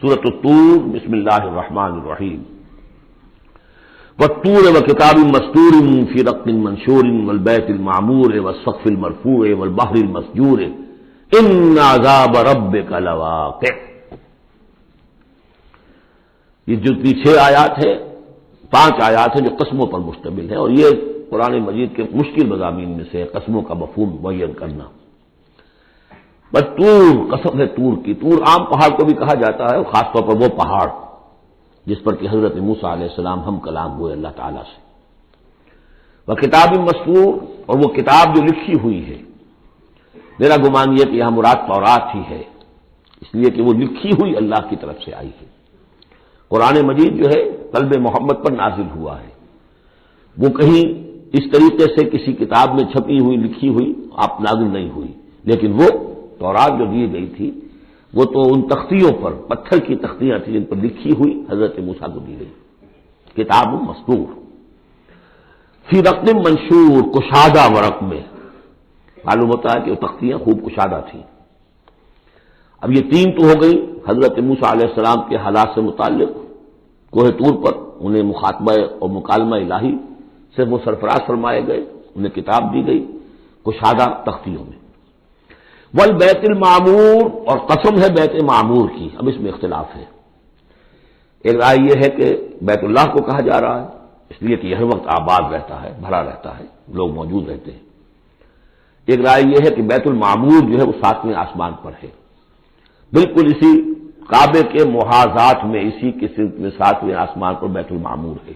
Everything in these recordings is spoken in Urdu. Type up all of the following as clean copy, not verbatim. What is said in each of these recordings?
سورۃ الطور، بسم اللہ الرحمن الرحیم۔ والطور وکتاب مسطور فی رق منشور والبیت المعمور والسقف المرفوع والبحر المسجور ان عذاب ربک لواقع۔ یہ جو 6 آیات ہیں، 5 آیات ہیں جو قسموں پر مشتمل ہے، اور یہ قرآن مجید کے مشکل مضامین میں سے ہے قسموں کا مفہوم معین کرنا۔ بس طور، قسم ہے طور کی۔ طور عام پہاڑ کو بھی کہا جاتا ہے، اور خاص طور پر وہ پہاڑ جس پر کہ حضرت موسیٰ علیہ السلام ہم کلام ہوئے اللہ تعالیٰ سے۔ وہ کتاب مسطور، اور وہ کتاب جو لکھی ہوئی ہے، میرا گمان یہ کہ یہاں مراد تورات ہی ہے، اس لیے کہ وہ لکھی ہوئی اللہ کی طرف سے آئی ہے۔ قرآن مجید جو ہے قلب محمد پر نازل ہوا ہے، وہ کہیں اس طریقے سے کسی کتاب میں چھپی ہوئی لکھی ہوئی آپ نازل نہیں ہوئی، لیکن وہ تورات جو دی گئی تھی وہ تو ان تختیوں پر، پتھر کی تختیاں تھیں جن پر لکھی ہوئی حضرت موسیٰ کو دی گئی۔ کتاب مسطور فی رق منشور، کشادہ ورق میں، معلوم ہوتا ہے کہ وہ تختیاں خوب کشادہ تھیں۔ اب یہ 3 تو ہو گئی حضرت موسیٰ علیہ السلام کے حالات سے متعلق۔ کوہ طور پر انہیں مخاطبہ اور مکالمہ الہی سے وہ سرفراز فرمائے گئے، انہیں کتاب دی گئی کشادہ تختیوں میں۔ والبیت المعمور، اور قسم ہے بیت معمور کی، اب اس میں اختلاف ہے۔ ایک رائے یہ ہے کہ بیت اللہ کو کہا جا رہا ہے، اس لیے کہ ہر وقت آباد رہتا ہے، بھرا رہتا ہے، لوگ موجود رہتے ہیں۔ ایک رائے یہ ہے کہ بیت المعمور جو ہے وہ 7ویں آسمان پر ہے، بالکل اسی کعبے کے محاذات میں، اسی کی سمت میں 7ویں آسمان پر بیت المعمور ہے۔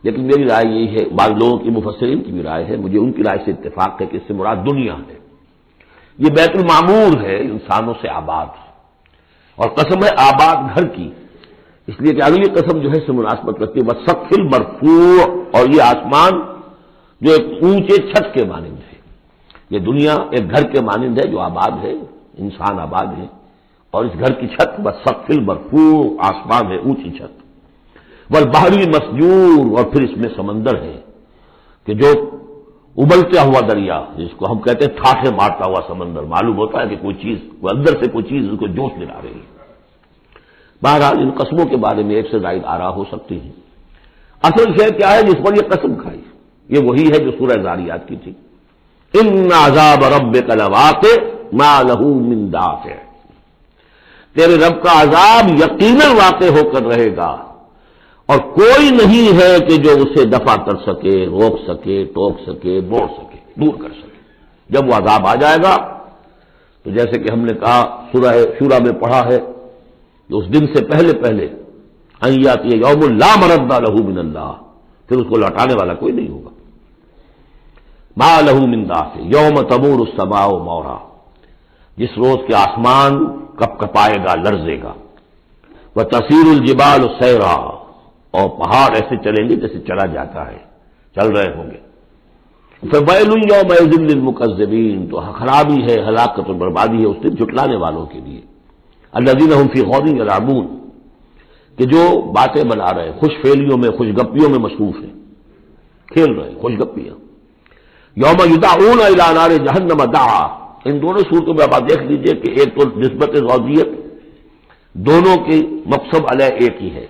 لیکن میری رائے یہی ہے، بعض لوگوں کی مفسرین کی بھی رائے ہے، مجھے ان کی رائے سے اتفاق ہے کہ اس سے مراد دنیا ہے۔ یہ بیت المعمور ہے انسانوں سے آباد، اور قسم ہے آباد گھر کی، اس لیے کہ اگلی قسم جو ہے اس سے مناسبت رکھتی ہے والسقف المرفوع، اور یہ آسمان جو ایک اونچے چھت کے مانند ہے۔ یہ دنیا ایک گھر کے مانند ہے جو آباد ہے، انسان آباد ہے، اور اس گھر کی چھت والسقف المرفوع، آسمان ہے اونچی چھت۔ والبحر المسجور، اور پھر اس میں سمندر ہے کہ جو ابلتا ہوا دریا، جس کو ہم کہتے ہیں ٹھاٹھے مارتا ہوا سمندر، معلوم ہوتا ہے کہ کوئی چیز، اندر سے کوئی چیز اس کو جوش دلا رہی ہے۔ بہرحال ان قسموں کے بارے میں ایک سے زائد آراء ہو سکتی ہیں۔ اصل شے کیا ہے جس پر یہ قسم کھائی؟ یہ وہی ہے جو سورہ ذاریات کی تھی، ان عذاب ربک لواقع ما لہ من دافع، تیرے رب کا عذاب یقیناً واقع ہو کر رہے گا، اور کوئی نہیں ہے کہ جو اسے دفع کر سکے، روک سکے، ٹوک سکے، موڑ سکے، دور کر سکے۔ جب وہ عذاب آ جائے گا تو جیسے کہ ہم نے کہا سورہ شورى میں پڑھا ہے کہ اس دن سے پہلے ان یاتی یوم لا مرد لہ من اللہ، پھر اس کو لوٹانے والا کوئی نہیں ہوگا۔ ما لہ من دافع یوم تمور السماء مورا، جس روز کے آسمان کپ کپائے گا، لرزے گا۔ وتسیر الجبال سیرا، اور پہاڑ ایسے چلیں گے جیسے چلا جاتا ہے، چل رہے ہوں گے۔ فویل یومئذ للمکذبین، تو خرابی ہے، ہلاکت اور بربادی ہے اس دن جھٹلانے والوں کے لیے۔ الذین هم فی غور یلعبون، کہ جو باتیں بنا رہے، خوش فعلیوں میں، خوش گپیوں میں مصروف ہیں، کھیل رہے خوش گپیاں۔ یوم یدعون الی نار جہنم دعا، ان دونوں صورتوں میں آپ دیکھ لیجئے کہ ایک تو نسبت زوجیت، دونوں کی مقصد علیہ ایک ہی ہے۔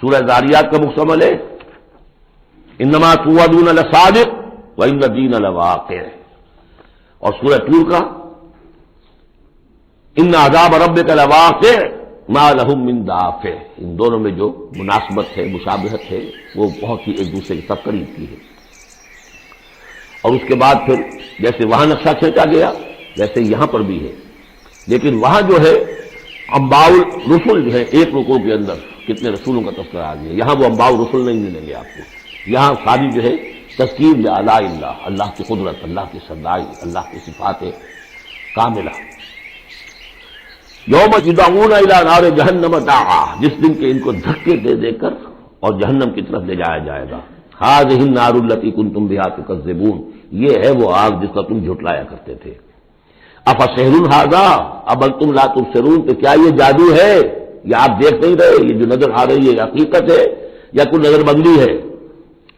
سورہ ذاریات کا مقصد ہے انما توعدون لصادق وان الدین لواقع، اور سورہ طور کا ان عذاب ربک لواقع ما لہ من دافع، ان دونوں میں جو مناسبت ہے، مشابہت ہے، وہ بہت ہی ایک دوسرے کے ساتھ قریب کی ہے۔ اور اس کے بعد پھر جیسے وہاں نقشہ کھینچا گیا ویسے یہاں پر بھی ہے، لیکن وہاں جو ہے انباء الرسل جو ہے، ایک رکوع کے اندر کتنے رسولوں کا تذکرہ آ گیا، یہاں وہ انباء الرسل نہیں ملیں گے آپ کو، یہاں ساری جو ہے تذکیر بآلاء اللہ، اللہ کی قدرت، اللہ کی سردائی، اللہ کی صفات کاملہ۔ یوم یدعون الی نار جہنم دعا، جس دن کے ان کو دھکے دے دے کر اور جہنم کی طرف لے جایا جائے گا۔ ھذہ النار التی کنتم بہا تکذبون، یہ ہے وہ آگ جس کا تم جھٹلایا کرتے تھے۔ افسحر ھذا ام انتم لا تبصرون، تو کیا یہ جادو ہے، یا آپ دیکھ نہیں رہے، یہ جو نظر آ رہی ہے یہ حقیقت ہے یا کوئی نظر بندی ہے؟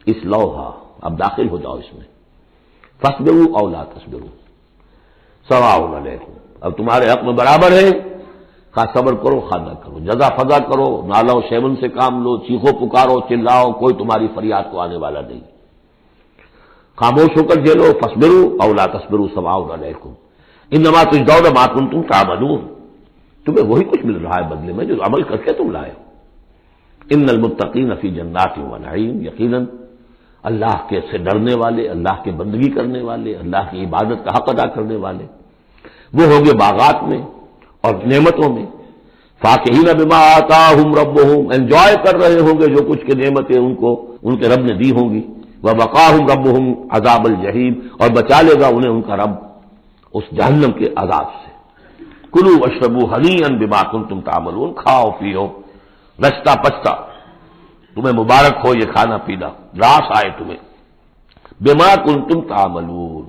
اصلوھا، اب داخل ہو جاؤ اس میں، فاصبروا او لا تصبروا سواء علیکم، اب تمہارے حق میں برابر ہے خواہ صبر کرو خواہ نہ کرو، جزا فضا کرو، نالا و شیون سے کام لو، چیخو پکارو چلاؤ، کوئی تمہاری فریاد کو آنے والا نہیں، خاموش ہو کر جھیلو، فاصبروا او لا تصبروا سواء علیکم انما تجزون ما کنتم تعملون، تمہیں وہی کچھ مل رہا ہے بدلے میں جو عمل کر کے تم لائے ہو۔ ان المتقین فی جنات و نعیم، یقیناً اللہ کے سے ڈرنے والے، اللہ کے بندگی کرنے والے، اللہ کی عبادت کا حق ادا کرنے والے، وہ ہوں گے باغات میں اور نعمتوں میں، فاکہین بما آتاہم ربہم، انجوائے کر رہے ہوں گے جو کچھ کے نعمتیں ان کو ان کے رب نے دی ہوں گی، ووقاہم ربہم عذاب الجحیم، اور بچا لے گا انہیں ان کا رب اس جہنم کے عذاب سے۔ کلوا واشربوا ہنیئا بما کنتم تعملون، کھاؤ پیو رچتا پچتا، تمہیں مبارک ہو یہ کھانا پینا، راس آئے تمہیں، بما کنتم تعملون،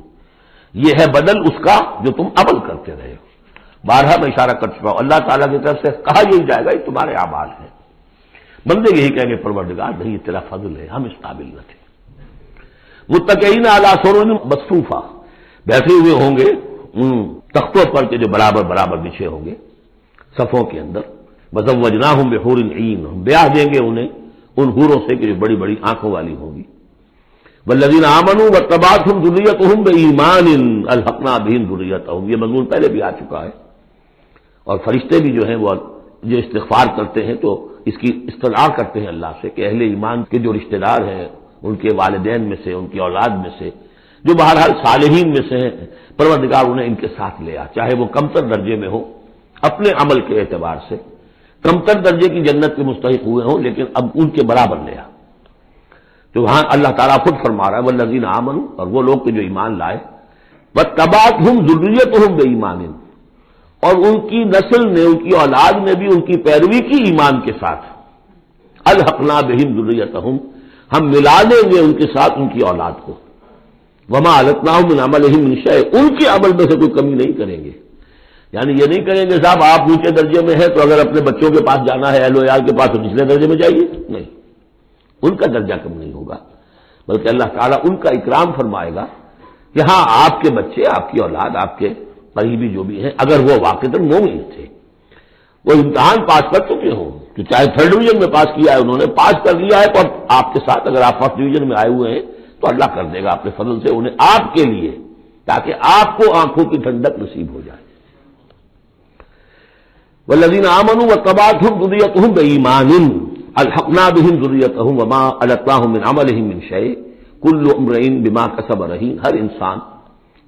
یہ ہے بدل اس کا جو تم عمل کرتے رہے ہو۔ بارہا میں اشارہ کر چکا ہوں، اللہ تعالیٰ کی طرف سے کہا یہی جائے گا یہ تمہارے اعمال ہیں، بندے یہی کہیں گے پروردگار نہیں یہ تیرا فضل ہے، ہم اس قابل نہ تھے۔ متکئین علی سرر مصفوفہ، بیٹھے ہوئے ہوں گے ان تختوں پر کے جو برابر برابر بچھے ہوں گے صفوں کے اندر، وزوجناہم بحور عین، ہم بیاہ دیں گے انہیں ان حوروں سے کہ جو بڑی بڑی آنکھوں والی ہوں گی۔ والذین آمنوا واتبعتهم ذریتهم بایمان الحقنا بہم ذریتهم، یہ مضمون پہلے بھی آ چکا ہے، اور فرشتے بھی جو ہیں وہ جو استغفار کرتے ہیں تو اس کی استدعا کرتے ہیں اللہ سے کہ اہل ایمان کے جو رشتہ دار ہیں، ان کے والدین میں سے، ان کی اولاد میں سے، جو بہرحال صالحین میں سے ہیں، پروردگار انہیں ان کے ساتھ لے آ، چاہے وہ کمتر درجے میں ہو اپنے عمل کے اعتبار سے، کمتر درجے کی جنت کے مستحق ہوئے ہوں لیکن اب ان کے برابر لے آ۔ تو وہاں اللہ تعالیٰ خود فرما رہا ہے والذین آمنوا، اور وہ لوگ جو ایمان لائے، واتبعتهم ذریتهم بایمان، اور ان کی نسل نے، ان کی اولاد نے بھی ان کی پیروی کی ایمان کے ساتھ، الحقنا بہم ذریتهم، ہم ملا دیں گے ان کے ساتھ ان کی اولاد کو، وما التناہم من عملہم من شیء، ان کے عمل میں سے کوئی کمی نہیں کریں گے، یعنی یہ نہیں کریں گے صاحب آپ اونچے درجے میں ہیں تو اگر اپنے بچوں کے پاس جانا ہے اہل و عیال کے پاس تو نچلے درجے میں جائیے، نہیں، ان کا درجہ کم نہیں ہوگا، بلکہ اللہ تعالیٰ ان کا اکرام فرمائے گا کہ ہاں آپ کے بچے، آپ کی اولاد، آپ کے قریبی جو بھی ہیں، اگر وہ واقعتاً مومن تھے، وہ امتحان پاس کر چکے ہوں، تو چاہے 3rd ڈویژن میں پاس کیا ہے انہوں نے، پاس کر لیا ہے تو اب آپ کے ساتھ اگر آپ 1st ڈویژن میں آئے ہوئے ہیں تو اللہ کر دے گا اپنے فضل سے انہیں آپ کے لیے، تاکہ آپ کو آنکھوں کی ٹھنڈک نصیب ہو جائے۔ والذین آمنوا واتبعتهم ذریتهم بایمان الحقنا بہم ذریتهم وما التناہم من عملہم من شیء کل امرئ بما کسب رہین، ہر انسان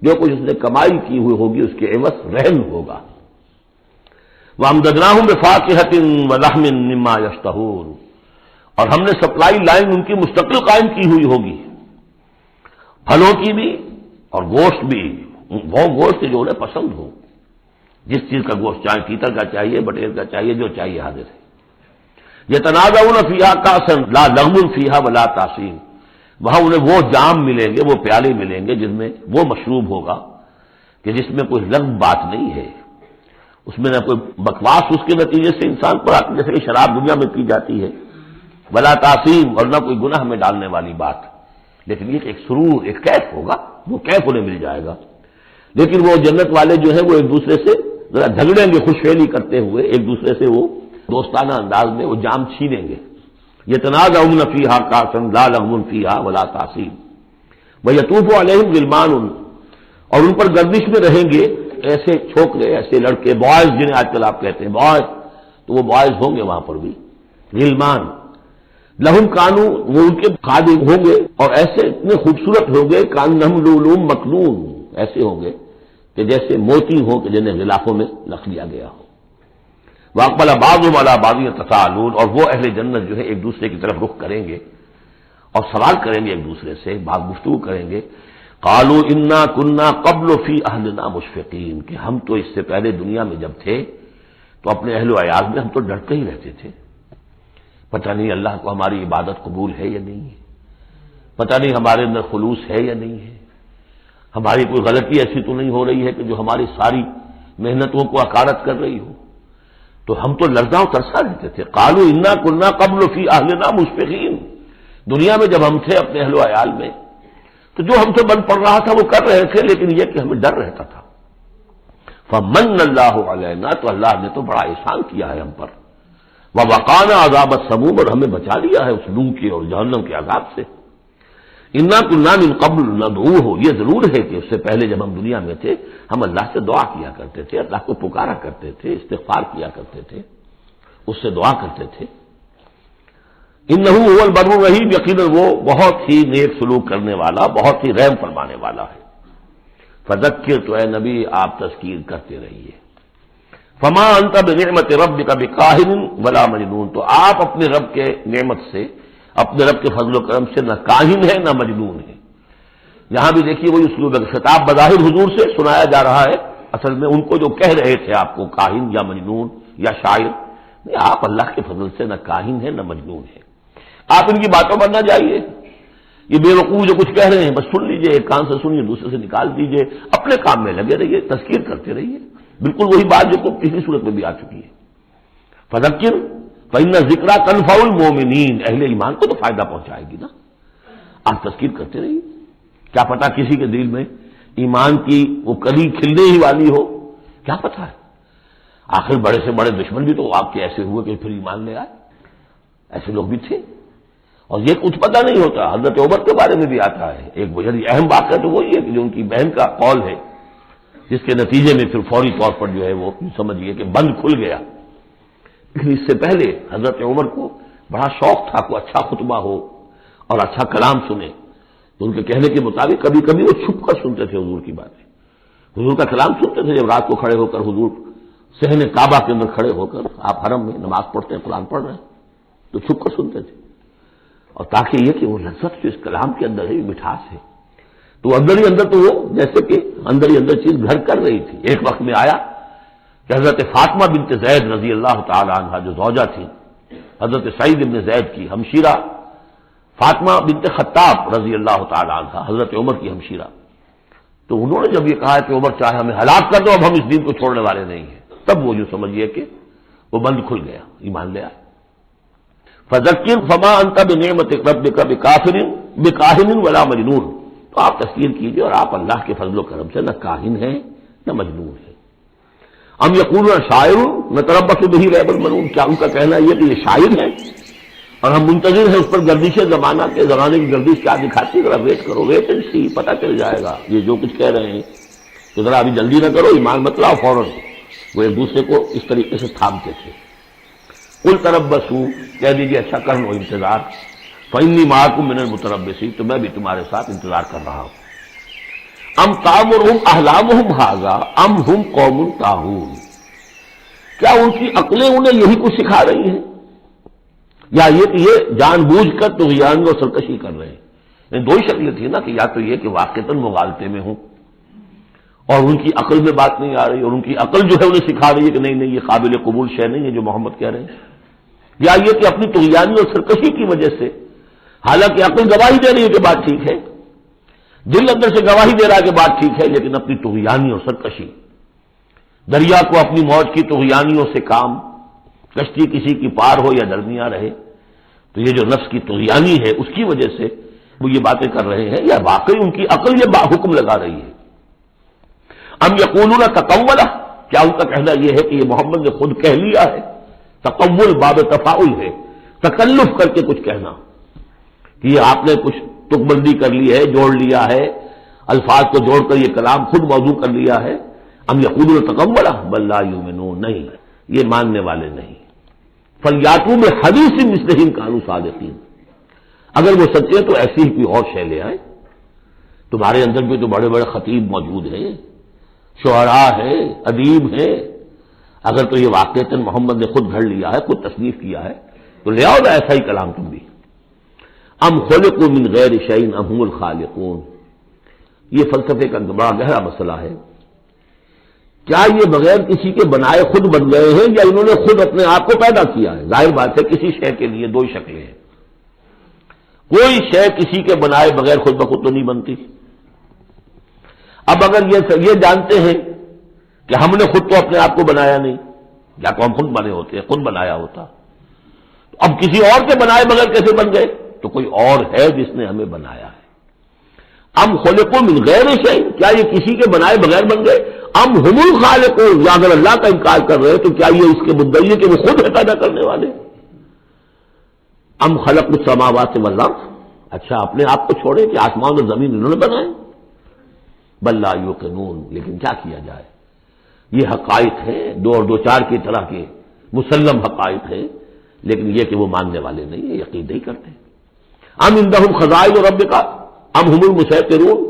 جو کچھ اس نے کمائی کی ہوئی ہوگی اس کے عوض رہن ہوگا۔ وامددناہم بفاکہۃ ولحم مما یشتہون، اور ہم نے سپلائی لائن ان کی مستقل قائم کی ہوئی ہوگی، پھلوں کی بھی اور گوشت بھی، وہ گوشت جو انہیں پسند ہو، جس چیز کا گوشت چاہے تیتر کا چاہیے، بٹیر کا چاہیے، جو چاہیے حاضر ہے۔ یتنازعون فیہا کأسا لا لغو فیہا ولا تاثیم، وہاں انہیں وہ جام ملیں گے، وہ پیالے ملیں گے جن میں وہ مشروب ہوگا کہ جس میں کوئی لغو بات نہیں ہے، اس میں نہ کوئی بکواس اس کے نتیجے سے انسان پر آتی جیسے کہ شراب دنیا میں پی جاتی ہے، ولا تعصیم، اور نہ کوئی گناہ میں ڈالنے والی بات، لیکن یہ ایک سرور، ایک کیف ہوگا، وہ کیف انہیں مل جائے گا۔ لیکن وہ جنت والے جو ہیں وہ ایک دوسرے سے ذرا جھگڑیں گے، خوش فہمی کرتے ہوئے ایک دوسرے سے وہ دوستانہ انداز میں وہ جام چھینیں گے۔ یتنازعون فیہا کأسا لا لغو فیہا ولا تاثیم ویطوف علیہم غلمان، اور ان پر گردش میں رہیں گے ایسے چھوکرے، ایسے لڑکے، بوائز جنہیں آج کل آپ کہتے ہیں بوائز، تو وہ بوائز ہوں گے وہاں پر بھی، غلمان لہم کانو، وہ ان کے خادم ہوں گے اور ایسے اتنے خوبصورت ہوں گے، کانہم لؤلؤ مکنون، ایسے ہوں گے کہ جیسے موتی ہوں کہ جنہیں غلافوں میں رکھ لیا گیا ہو۔ واقبل بعضهم علی بعض یتساءلون، اور وہ اہل جنت جو ہے ایک دوسرے کی طرف رخ کریں گے اور سوال کریں گے ایک دوسرے سے، بات گفتگو کریں گے، قالوا انا کنا قبل فی اہلنا مشفقین، کہ ہم تو اس سے پہلے دنیا میں جب تھے تو اپنے اہل و عیال میں ہم تو ڈرتے ہی رہتے تھے، پتہ نہیں اللہ کو ہماری عبادت قبول ہے یا نہیں ہے، پتہ نہیں ہمارے اندر خلوص ہے یا نہیں ہے، ہماری کوئی غلطی ایسی تو نہیں ہو رہی ہے کہ جو ہماری ساری محنتوں کو اکارت کر رہی ہو، تو ہم تو لرزاں و ترسا رہتے تھے۔ قالوا انا کنا قبل فی اہلنا مشفقین، دنیا میں جب ہم تھے اپنے اہل و عیال میں تو جو ہم سے بن پڑ رہا تھا وہ کر رہے تھے، لیکن یہ کہ ہمیں ڈر رہتا تھا۔ فمن اللہ علینا، تو اللہ نے تو بڑا احسان کیا ہے ہم پر، ووقانا عذاب السموم، اور ہمیں بچا لیا ہے اس لو کے اور جہنم کے عذاب سے۔ انا کنا من قبل ندعوہ، یہ ضرور ہے کہ اس سے پہلے جب ہم دنیا میں تھے ہم اللہ سے دعا کیا کرتے تھے، اللہ کو پکارا کرتے تھے، استغفار کیا کرتے تھے، اس سے دعا کرتے تھے۔ انہ هو البر الرحیم، یقیناً وہ بہت ہی نیک سلوک کرنے والا، بہت ہی رحم فرمانے والا ہے۔ فذکر، تو اے نبی آپ تذکیر کرتے رہیے۔ فما انت بنعمت ربک بکاہن ولا مجنون، تو آپ اپنے رب کے نعمت سے، اپنے رب کے فضل و کرم سے نہ کاہن ہے نہ مجنون ہے۔ یہاں بھی دیکھیے وہی اسلوب ہے، خطاب بظاہر حضور سے سنایا جا رہا ہے، اصل میں ان کو جو کہہ رہے تھے آپ کو کاہن یا مجنون یا شاعر، نہیں، آپ اللہ کے فضل سے نہ کاہن ہے نہ مجنون ہے، آپ ان کی باتوں پر نہ جائیے۔ یہ بے وقوف جو کچھ کہہ رہے ہیں بس سن لیجئے، ایک کان سے سنیے دوسرے سے نکال دیجئے، اپنے کام میں لگے رہیے، تذکیر کرتے رہیے، بالکل وہی بات جو پچھلی صورت میں بھی آ چکی ہے۔ فذکر فإن الذکریٰ تنفع المؤمنین، اہل ایمان کو تو فائدہ پہنچائے گی نا، آپ تذکیر کرتے رہیے، کیا پتا کسی کے دل میں ایمان کی وہ کلی کھلنے ہی والی ہو، کیا پتا ہے، آخر بڑے سے بڑے دشمن بھی تو آپ کے ایسے ہوئے کہ پھر ایمان لے آئے، ایسے لوگ بھی تھے، اور یہ کچھ پتہ نہیں ہوتا۔ حضرت عمر کے بارے میں بھی آتا ہے، ایک بڑی اہم بات ہے تو وہی ہے کہ جو ان کی بہن کا قول ہے، جس کے نتیجے میں پھر فوری طور پر جو ہے وہ سمجھیے کہ بند کھل گیا، لیکن اس سے پہلے حضرت عمر کو بڑا شوق تھا کوئی اچھا خطبہ ہو اور اچھا کلام سنے، تو ان کے کہنے کے مطابق کبھی کبھی وہ چھپ کر سنتے تھے حضور کی باتیں، حضور کا کلام سنتے تھے، جب رات کو کھڑے ہو کر حضور صحن کعبہ کے اندر کھڑے ہو کر، آپ حرم میں نماز پڑھتے ہیں، قرآن پڑھ رہے ہیں، تو چھپ کر سنتے تھے، اور تاکہ یہ کہ وہ لذت جو اس کلام کے اندر ہے، یہ مٹھاس ہے، تو اندر ہی اندر تو وہ جیسے کہ اندر ہی اندر چیز گھر کر رہی تھی۔ ایک وقت میں آیا کہ حضرت فاطمہ بنت زید رضی اللہ تعالی عنہا، جو زوجہ تھی حضرت سعید بن زید کی ہمشیرہ، فاطمہ بنت خطاب رضی اللہ تعالی عنہا، حضرت عمر کی ہمشیرہ، تو انہوں نے جب یہ کہا کہ عمر چاہے ہمیں ہلاک کر دو، اب ہم اس دین کو چھوڑنے والے نہیں ہیں، تب وہ جو سمجھیے کہ وہ بند کھل گیا، ایمان لے آئے۔ فذکر فما انت بنعمت ربک بکاہن ولا مجنون، تو آپ تذکیر کیجیے اور آپ اللہ کے فضل و کرم سے نہ کاہن ہیں نہ مجنون ہیں۔ ام یقولون شاعر نتربص بہ ریب المنون، کیا ان کا کہنا یہ کہ یہ شاعر ہے اور ہم منتظر ہیں اس پر گردش زمانہ کے، زمانے کی گردش کیا دکھاتی ہے، ذرا ویٹ کرو، ویٹ اینڈ سی، پتہ چل جائے گا یہ جو کچھ کہہ رہے ہیں، تو ذرا ابھی جلدی نہ کرو، ایمان مت لاؤ فوراً۔ وہ ایک دوسرے کو اس طریقے سے تھامتے تھے۔ قل تربصوا، کہہ دیجیے اچھا کر لو انتظار، فإنی معکم من المتربصین، تو میں بھی تمہارے ساتھ انتظار کر رہا ہوں۔ ام تامرہم احلامہم ھذا ام ہم قوم طاغون، کیا ان کی عقلیں انہیں یہی کچھ سکھا رہی ہیں، یا یہ کہ یہ جان بوجھ کر طغیان و سرکشی کر رہے ہیں؟ یعنی دو ہی شکلیں تھیں نا، کہ یا تو یہ کہ واقعتاً مغالطے میں ہوں اور ان کی عقل میں بات نہیں آ رہی، اور ان کی عقل جو ہے انہیں سکھا رہی ہے کہ نہیں نہیں یہ قابل قبول شے نہیں ہے جو محمد کہہ رہے ہیں، یا یہ کہ اپنی طغیانی اور سرکشی کی وجہ سے، حالانکہ عقل گواہی دے رہی ہے کہ بات ٹھیک ہے، دل اندر سے گواہی دے رہا ہے کہ بات ٹھیک ہے، لیکن اپنی طغیانی اور سرکشی، دریا کو اپنی موج کی طغیانیوں سے کام، کشتی کسی کی پار ہو یا درمیاں رہے، تو یہ جو نفس کی طغیانی ہے اس کی وجہ سے وہ یہ باتیں کر رہے ہیں، یا واقعی ان کی عقل یہ حکم لگا رہی ہے؟ ام یقولون تقولہ، کیا ان کا کہنا یہ ہے کہ یہ محمد نے خود کہہ لیا ہے؟ تقول باب تفاعل ہے، تکلف کر کے کچھ کہنا، کہ یہ آپ نے کچھ تک بندی کر لی ہے، جوڑ لیا ہے، الفاظ کو جوڑ کر یہ کلام خود موضوع کر لیا ہے۔ ام یقولون تقولہ بل لا یؤمنون، نہیں یہ ماننے والے نہیں۔ فلیاتوا بحدیث مثلہ ان کانوا صادقین، اگر وہ سچے تو ایسی ہی کوئی اور شے لے آئے، تمہارے اندر بھی تو بڑے بڑے خطیب موجود ہیں، شعراء ہیں، ادیب ہیں، اگر تو یہ واقعتاً محمد نے خود گھڑ لیا ہے، خود تصنیف کیا ہے، تو لے آؤ نا ایسا ہی کلام تم بھی۔ ام خلقوا من غیر شیء ام هم الخالقون، یہ فلسفے کا بڑا گہرا مسئلہ ہے، کیا یہ بغیر کسی کے بنائے خود بن گئے ہیں یا انہوں نے خود اپنے آپ کو پیدا کیا ہے؟ ظاہر بات ہے کسی شے کے لیے دو ہی شکلیں ہیں، کوئی شے کسی کے بنائے بغیر خود بخود تو نہیں بنتی۔ اب اگر یہ جانتے ہیں کہ ہم نے خود تو اپنے آپ کو بنایا نہیں، یا تو ہم خود بنے ہوتے ہیں، خود بنایا ہوتا، تو اب کسی اور کے بنائے بغیر کیسے بن گئے؟ تو کوئی اور ہے جس نے ہمیں بنایا ہے۔ ام خلقوا من غیر شیء، کیا یہ کسی کے بنائے بغیر بن گئے؟ ام ہم الخالقون، یا اگر اللہ کا انکار کر رہے ہیں تو کیا یہ اس کے مدعی ہے کہ وہ خود ہے پیدا کرنے والے؟ ام خلق السماوات والارض، اچھا اپنے آپ کو چھوڑے کہ آسمان اور زمین انہوں نے بنائے؟ بل لا یوقنون، لیکن کیا کیا جائے، یہ حقائق ہیں دو اور دو چار کی طرح کے مسلم حقائق ہیں، لیکن یہ کہ وہ ماننے والے نہیں ہیں، یقین نہیں کرتے۔ ام عندہم خزائن ربک ام ہم المسیطرون،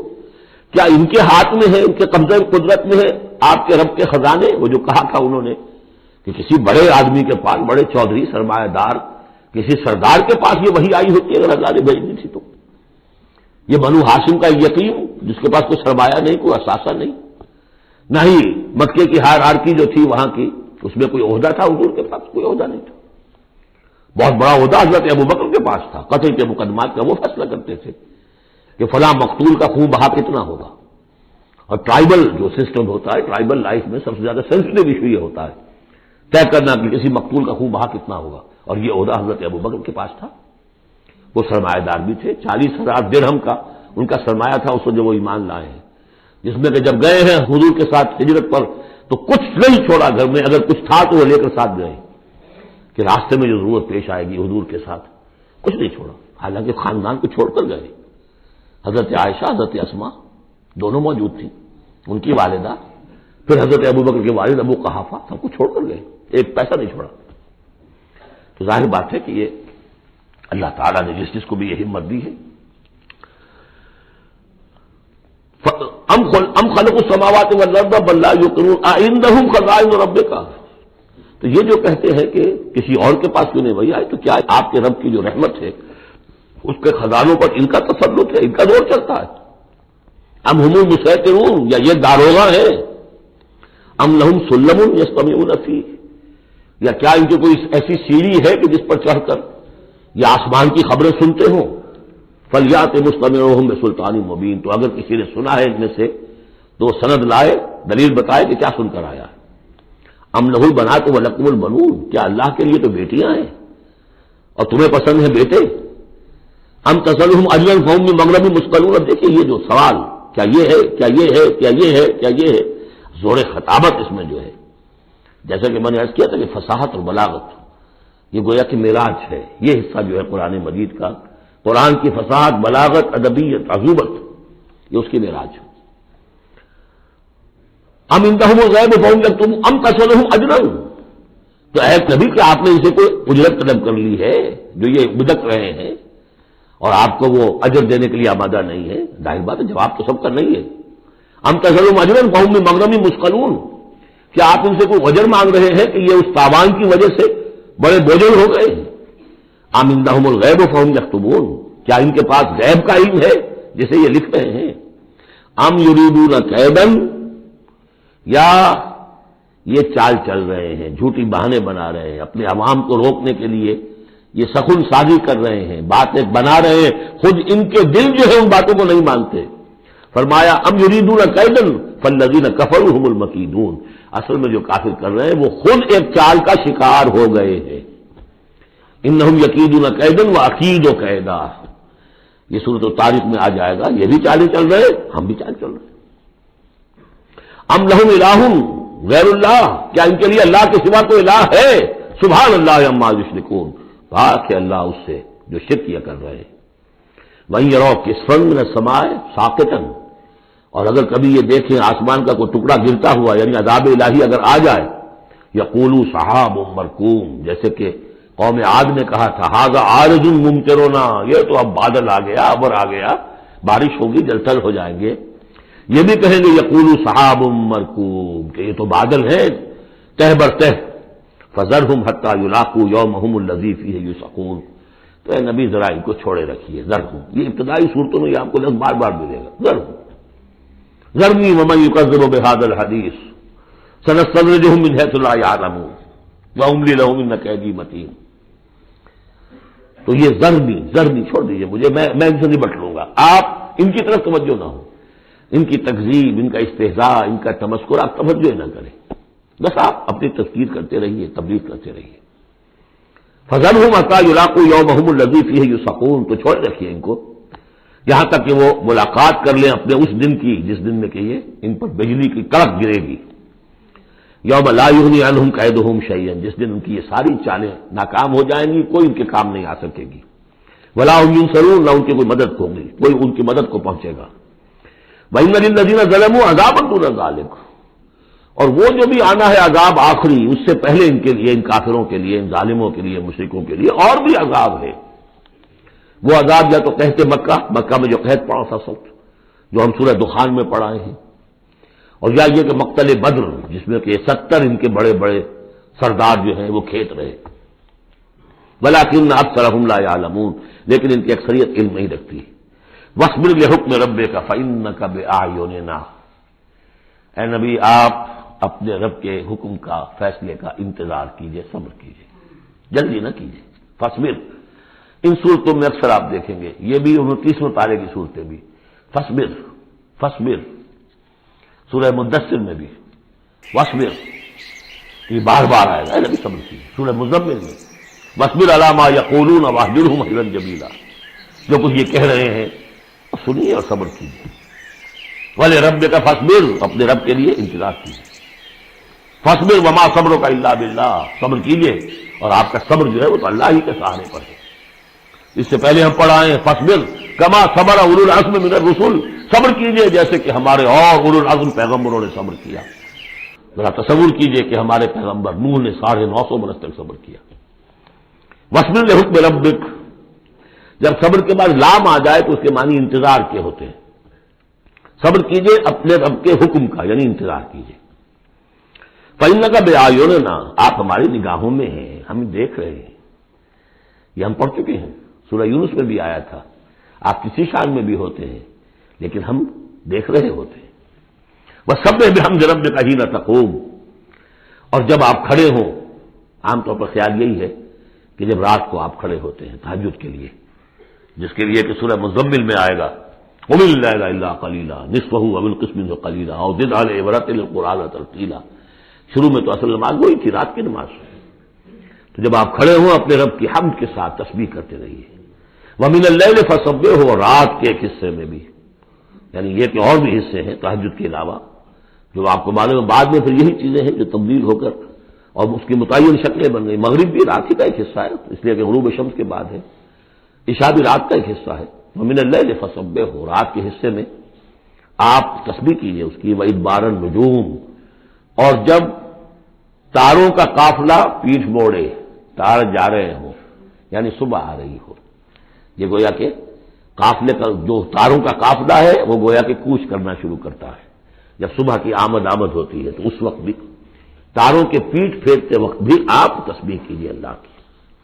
کیا ان کے ہاتھ میں ہے، ان کے قبضہ قدرت میں ہے آپ کے رب کے خزانے؟ وہ جو کہا تھا انہوں نے کہ کسی بڑے آدمی کے پاس، بڑے چودھری سرمایہ دار کسی سردار کے پاس یہ وحی آئی ہوتی ہے اگر اللہ نے بھیجنی تھی تو۔ یہ بنو ہاشم کا یقین جس کے پاس کوئی سرمایہ نہیں، کوئی اثاثہ نہیں، نہ ہی مکے کی ہائرارکی جو تھی وہاں کی اس میں کوئی عہدہ تھا، حضور کے پاس کوئی عہدہ نہیں تھا۔ بہت بڑا عہدہ حضرت ابوبکر کے پاس تھا، قتل کے مقدمات کا وہ فیصلہ کرتے تھے کہ فلاں مقتول کا خون بہا کتنا ہوگا، اور ٹرائبل جو سسٹم ہوتا ہے، ٹرائبل لائف میں سب سے زیادہ سینسٹیو ایشو یہ ہوتا ہے طے کرنا کہ کسی مقتول کا خون بہا کتنا ہوگا، اور یہ عہدہ حضرت ابوبکر کے پاس تھا۔ وہ سرمایہ دار بھی تھے، 40,000 درہم کا ان کا سرمایہ تھا اس وقت جب وہ ایمان لائے ہیں، جس میں کہ جب گئے ہیں حضور کے ساتھ ہجرت پر تو کچھ نہیں چھوڑا گھر میں، اگر کچھ تھا تو وہ لے کر ساتھ گئے کہ راستے میں جو ضرورت پیش آئے گی حضور کے ساتھ، کچھ نہیں چھوڑا، حالانکہ خاندان کو چھوڑ کر گئے۔ حضرت عائشہ، حضرت اسما دونوں موجود تھیں، ان کی والدہ، پھر حضرت ابوبکر کے والد ابو قحافہ، سب کو چھوڑ کر گئے، ایک پیسہ نہیں چھوڑا۔ تو ظاہر بات ہے کہ یہ اللہ تعالیٰ نے جس کو بھی یہ ہمت دی ہے۔ ام خلق السماوات والارض بل لا یوقنون اعندہم خزائن ربک، تو یہ جو کہتے ہیں کہ کسی اور کے پاس کیوں نہیں وہی آئے، تو کیا آپ کے رب کی جو رحمت ہے اس کے خزانوں پر ان کا تسلط ہے، ان کا دور چلتا ہے؟ ام ہم المسیطرون، یا یہ داروغہ ہے؟ ام لہم سلم یستمعون فیہ، یا کیا ان کی کوئی ایسی سیڑھی ہے کہ جس پر چڑھ کر یہ آسمان کی خبریں سنتے ہوں؟ فلیات مستمعون بسلطان مبین، تو اگر کسی نے سنا ہے ان میں سے تو وہ سند لائے، دلیل بتائے کہ کیا سن کر آیا ہے۔ ام لہ البنات ولکم البنون، کیا اللہ کے لیے تو بیٹیاں ہیں اور تمہیں پسند ہیں بیٹے؟ ام تسألہم اجرا فہم من مغرم مثقلون، اب دیکھیے یہ جو سوال، کیا یہ ہے، کیا یہ ہے، کیا یہ ہے، کیا یہ ہے، زور خطابت اس میں جو ہے، جیسا کہ میں نے عرض کیا تھا کہ فصاحت اور بلاغت یہ گویا کہ معراج ہے، یہ حصہ جو ہے قرآن مجید کا، قرآن کی فصاحت، بلاغت، ادبیت، عذوبت، یہ اس کی معراج ہے۔ ام عندہم الغیب فہم یکتبون ام تسألہم اجرا، تو اے نبی کہ آپ نے اسے کوئی اجرت طلب کر لی ہے جو یہ بدک رہے ہیں اور آپ کو وہ اجر دینے کے لیے آمادہ نہیں ہے؟ ظاہر بات ہے جواب تو سب کا نہیں ہے۔ ام تسألہم اجرا فہم من مغرم مثقلون، کیا آپ ان سے کوئی اجر مانگ رہے ہیں کہ یہ اس تاوان کی وجہ سے بڑے بوجھل ہو گئے ہیں؟ ام عندہم الغیب فہم یکتبون، کیا ان کے پاس غیب کا علم ہے جسے یہ لکھ رہے ہیں؟ ام یریدون کیدا، یا یہ چال چل رہے ہیں، جھوٹی بہانے بنا رہے ہیں اپنے عوام کو روکنے کے لیے، یہ سخن سازی کر رہے ہیں، باتیں بنا رہے ہیں، خود ان کے دل جو ہے ان باتوں کو نہیں مانتے۔ فرمایا ام یریدون کیدا فالذین کفروا هم المکیدون، اصل میں جو کافر کر رہے ہیں وہ خود ایک چال کا شکار ہو گئے ہیں۔ انہم یکیدون کیدا واکید کیدا، یہ سورۃ الطارق میں آ جائے گا، یہ بھی چالیں چل رہے ہیں، ہم بھی چال چل رہے ہیں۔ ام لہم الہ غیر اللہ، کیا ان کے لیے اللہ کے سوا کوئی الہ ہے؟ سبحان اللہ عما یشرکون، پاک ہے اللہ اس سے جو شرک کیا کر رہے ہیں۔ وَإِن يَرَوْا كِسْفًا مِنَ السَّمَاءِ سَاقِطًا، اور اگر کبھی یہ دیکھیں آسمان کا کوئی ٹکڑا گرتا ہوا، یعنی عذاب الہی اگر آ جائے، یقولوا سحاب مرکوم، جیسے کہ قوم عاد نے کہا تھا ھذا عارض ممطرنا، یہ تو اب بادل آ گیا، ابر آ گیا، بارش ہوگی، جلتھل ہو جائیں گے۔ یہ بھی کہیں گے یقولوا سحاب مرکوم، کہ یہ تو بادل ہے تہ بر تہ، فذرہم حتی یلاقوا یومہم الذی فیہ یوسقون، تو اے نبی ذرا ان کو چھوڑے رکھیے، ذرہم، یہ ابتدائی صورتوں میں یہ آپ کو لفظ بار بار ملے گا، ذرہم، ذرنی ومن یکذب بہذا الحدیث سنستدرجہم من حیث لا یعلمون واملی لہم ان کیدی متین۔ تو یہ ذرنی چھوڑ دیجیے مجھے، میں ان سے نبٹ لوں گا، آپ ان کی طرف توجہ نہ ہو، ان کی تکذیب، ان کا استہزاء، ان کا تمسخر آپ توجہ نہ کریں، بس آپ اپنی تذکیر کرتے رہیے، تبلیغ کرتے رہیے۔ فذرہم حتی یلاقوا یومہم الذی فیہ یوسقون، تو چھوڑ رکھیے ان کو یہاں تک کہ وہ ملاقات کر لیں اپنے اس دن کی جس دن میں کہ یہ ان پر بجلی کی کڑک گرے گی. یوم لا یغنی عنہم کیدہم شیئا، جس دن ان کی یہ ساری چالیں ناکام ہو جائیں گی، کوئی ان کے کام نہیں آ سکے گی. ولا هم ینصرون، نہ ان کی کوئی مدد ہوگی، کوئی ان کی مدد کو پہنچے گا. وَإِنَّ لِلَّذِينَ ظَلَمُوا عَذَابًا دُونَ ذَلِكَ، اور وہ جو بھی آنا ہے عذاب آخری، اس سے پہلے ان کے لیے، ان کافروں کے لیے، ان ظالموں کے لیے، مشرکوں کے لیے اور بھی عذاب ہے. وہ عذاب یا تو قحط مکہ میں جو قحط پڑا تھا سب، جو ہم سورہ دخان میں پڑھائے ہیں، اور یا یہ کہ مقتل بدر جس میں کہ 70 ان کے بڑے بڑے سردار جو ہیں وہ کھیت رہے. وَلَٰكِنَّ أَكْثَرَهُمْ لَا يَعْلَمُونَ، لیکن ان کی اکثریت علم نہیں رکھتی. وَاصْبِرْ لِحُكْمِ رَبِّكَ فَإِنَّكَ بِأَعْيُنِنَا، اے نبی آپ اپنے رب کے حکم کا، فیصلے کا انتظار کیجئے، صبر کیجئے، جلدی نہ کیجئے. فَاصْبِرْ، ان صورتوں میں اکثر آپ دیکھیں گے، یہ بھی 29ویں پارے کی صورتیں بھی، فَاصْبِرْ فَاصْبِرْ، سورہ مدثر میں بھی وَاصْبِرْ، یہ بار بار آئے گا، اے نبی صبر کیجئے. سورہ مزمل میں وَاصْبِرْ عَلَىٰ مَا يَقُولُونَ وَاهْجُرْهُمْ هَجْرًا جَمِيلًا، جو کچھ یہ کہہ رہے ہیں سنیے اور صبر کیجیے. وَلِرَبِّكَ فَاصْبِرْ، اپنے رب کے لیے انتظار کیجیے. فَاصْبِرْ وَمَا صَبْرُكَ إِلَّا بِاللَّهِ، صبر کیجیے اور آپ کا صبر جو ہے وہ تو اللہ ہی کے سہارے پر ہے. اس سے پہلے ہم پڑھائے ہیں فَاصْبِرْ كَمَا صَبَرَ أُولُو الْعَزْمِ مِنَ الرُّسُلِ، صبر کیجیے جیسے کہ ہمارے اور اولو العزم پیغمبروں نے صبر کیا. ذرا تصور کیجیے کہ ہمارے پیغمبر نوح نے 950 برس تک صبر کیا. وَاصْبِرْ لِحُكْمِ رَبِّكَ، جب صبر کے بعد لام آ جائے تو اس کے معنی انتظار کے ہوتے ہیں. صبر کیجئے اپنے رب کے حکم کا، یعنی انتظار کیجئے. فَإِنَّكَ بِأَعْيُنِنَا، آپ ہماری نگاہوں میں ہیں، ہم دیکھ رہے ہیں. یہ ہم پڑھ چکے ہیں، سورہ یونس میں بھی آیا تھا. آپ کسی شان میں بھی ہوتے ہیں لیکن ہم دیکھ رہے ہوتے ہیں. وَسَبِّحْ بِحَمْدِ رَبِّكَ حِينَ تَقُومُ، اور جب آپ کھڑے ہوں، عام طور پر خیال یہی ہے کہ جب رات کو آپ کھڑے ہوتے ہیں تہجد کے لیے، جس کے لیے کہ سورہ مزمل میں آئے گا قُمِ اللَّيْلَ إِلَّا قَلِيلًا نِصْفَهُ أَوِ انقُصْ مِنْهُ قَلِيلًا أَوْ زِدْ عَلَيْهِ وَرَتِّلِ الْقُرْآنَ تَرْتِيلًا. شروع میں تو اصل نماز وہی تھی، رات کی نماز. تو جب آپ کھڑے ہوں اپنے رب کی حمد کے ساتھ تسبیح کرتے رہیے. وَمِنَ اللَّيْلِ فَسَبِّحْهُ، اور رات کے ایک حصے میں بھی، یعنی یہ کہ اور بھی حصے ہیں تہجد کے علاوہ، جو آپ کو معلوم ہے بعد میں پھر یہی چیزیں ہیں جو تبدیل ہو کر اور اس کی متعین شکلیں بن گئی. مغرب بھی رات ہی کا ایک حصہ ہے، اس لیے کہ غروب شمس کے بعد ہے. عشاء بھی رات کا ایک حصہ ہے. وَمِنَ اللَّيْلِ فَسَبِّحْهُ، رات کے حصے میں آپ تسبیح کیجئے اس کی. وَإِدْبَارَ النُّجُومِ، اور جب تاروں کا قافلہ پیٹھ موڑے، تار جا رہے ہوں یعنی صبح آ رہی ہو. یہ گویا کہ قافلے کا جو تاروں کا قافلہ ہے وہ گویا کہ کوچ کرنا شروع کرتا ہے. جب صبح کی آمد ہوتی ہے تو اس وقت بھی، تاروں کے پیٹ پھیرتے وقت بھی آپ تسبیح کیجئے اللہ کی.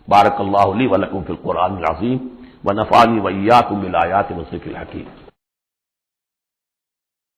بارک اللہ لی ولکم فی القرآن العظیم ونفعنی وإیاکم بالآیات والذکر الحکیم.